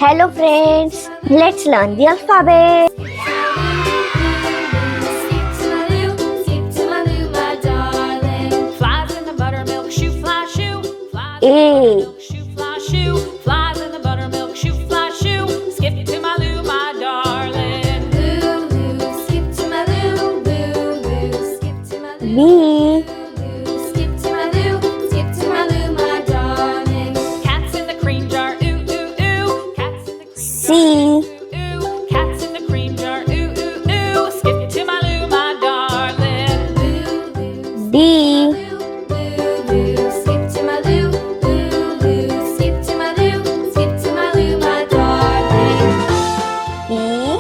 Hello friends, let's learn the alphabet. Flies in the buttermilk shoe, fly shoe. Flies A. in the buttermilk shoe, fly shoe. Flies in the buttermilk shoe, fly shoe. Skip to my Lou, my darling. Lou, Lou, skip to my Lou, Lou, Lou, skip to my Lou. B. Skip to my Lou, skip to my Lou, my darling. Cats in the cream jar, ooh, ooh, ooh. Cats in the cream C. jar, ooh, ooh. Cats in the cream jar, ooh, ooh, ooh. Skip to my Lou, my darling. Lou, Lou, D. skip to my Lou, Lou, Lou, skip to my Lou, skip to my Lou, my darling. E.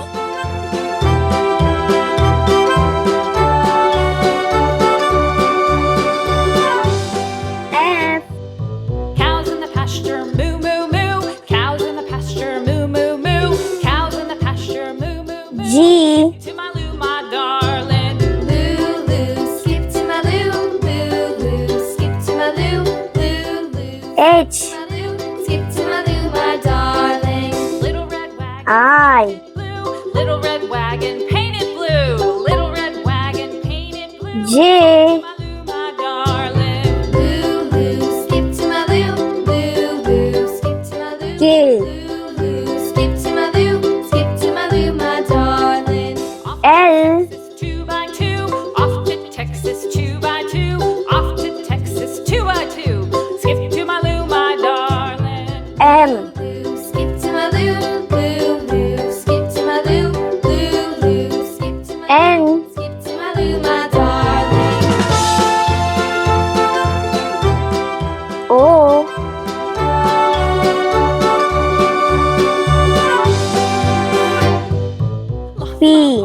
F. Cows in the pasture, moo, moo, moo. Cows in the pasture, moo, moo, moo. Cows in the pasture, moo, moo, moo. G. To my Lou, my darling. Lou, Lou, skip to my Lou, Lou, Lou, skip to my Lou, Lou, Lou. H. Skip to my Lou, my darling. Little red wagon, I. blue. Little red wagon, painted blue. Little red wagon, painted blue. J. My Lou, my darling. Lou, Lou, skip to my Lou, Lou, Lou, skip to my Lou. K. Lou, Lou, skip to my Lou, skip to my Lou, my darling. L. 2x2, off to Texas 2x2, off to Texas 2x2. Skip to my Lou, my darling. M. Skip to my Lou, Lou, Lou, skip to my Lou, Lou, Lou, skip to my N. skip to my Lou, my darling. O. P.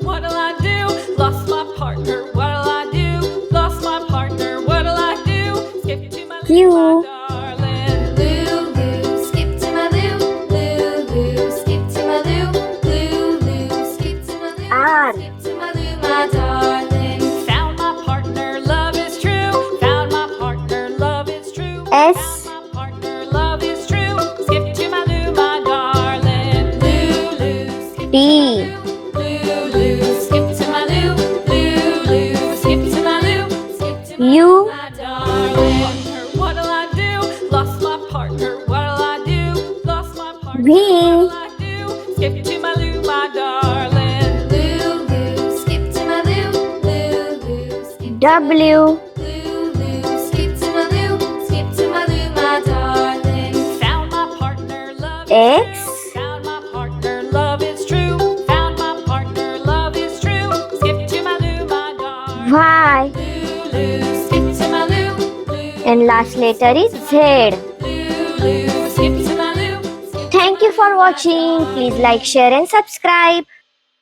What'll I do? Lost my partner. What'll I do? Lost my partner. What'll I do? Skip to my Q. Lou, my darling. Lou, Lou, skip to my Lou, Lou, Lou, skip to my Lou, Lou, Lou, skip to my Lou, R. skip to my Lou, my darling. Found my partner, love is true. Found my partner, love is true. S. Found my partner, love is true. Skip to my Lou, my darling. Lou, Lou, skip T. Lou, Lou, skip to my Lou, Lou, Lou, skip to my Lou, skip to my U. my darling. What'll I do? Lost my partner. What'll I do? Lost my partner. V. What'll I do? Skip to my Lou, my darling. Lou, Lou, skip to my Lou, Lou, Lou, skip W. Lou, Lou, skip to my Lou, skip to my Lou, my darling. Found my partner, love. X. Found my partner, love is true. Found my partner, love is true. Skip to my Lou, my darling. Y. Lou, Lou, skip to my Lou, Lou, And last letter is Z. Lou, Lou, skip to my Lou. Thank you for watching. Please like, share and subscribe.